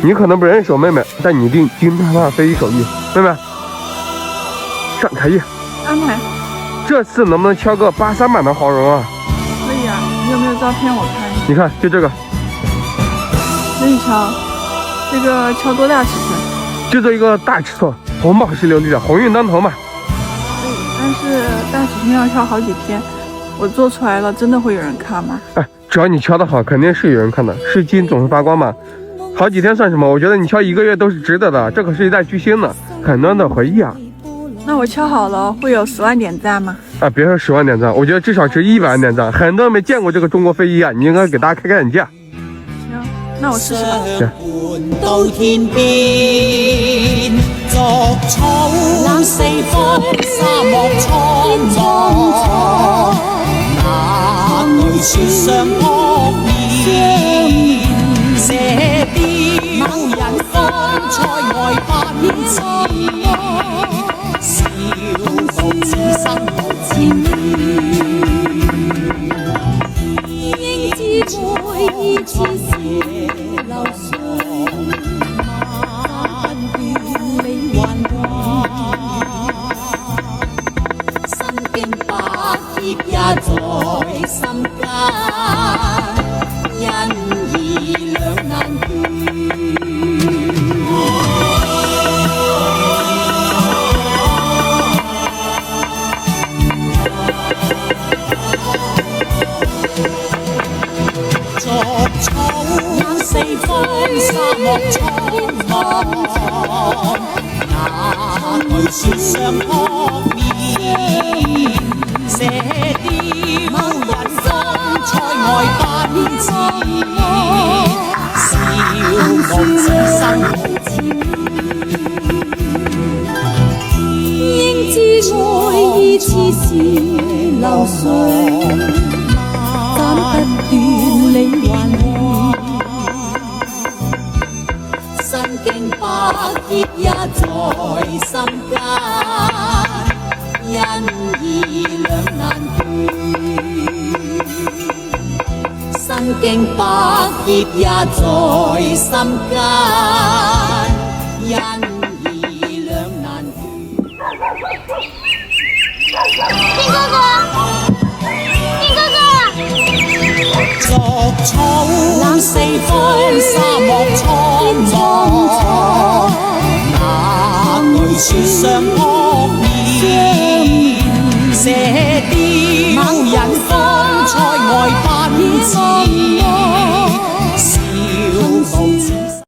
你可能不认识我妹妹，但你一定惊叹她的飞机手艺。妹妹，上台页。安排。这次能不能敲个83版的黄蓉啊？可以啊，你有没有照片我看？你看，就这个。可以敲。这个敲多大尺寸？就做一个大尺寸，红宝石琉璃的，鸿运当头嘛。对，但是大尺寸要敲好几天，我做出来了，真的会有人看吗？哎，只要你敲得好，肯定是有人看的。是金总是发光嘛。好几天算什么？我觉得你敲1个月都是值得的，这可是一代巨星呢，很多人的回忆啊。那我敲好了会有10万点赞吗？啊，别说10万点赞，我觉得至少值100万点赞。很多人没见过这个中国飞机啊，你应该给大家开眼界。行，那我试试吧。行。到天邊，逐草四方，沙漠蒼茫，那對雪上撲面，射雕人方塞外奔馳，笑傲此生無纏綿，應知愛意似水流水。也在心間，因義兩難斷。逐草四方，沙漠蒼茫，那對雪上撲面。射雕人方塞外奔馳，笑傲此生無纏綿，應知愛意似是流水，斬不斷理還亂，身經百劫也在心間。因義兩難斷，身經百劫也在心間，因義兩難斷。天哥哥，天哥哥，逐草四方，沙漠蒼茫，那對雪上。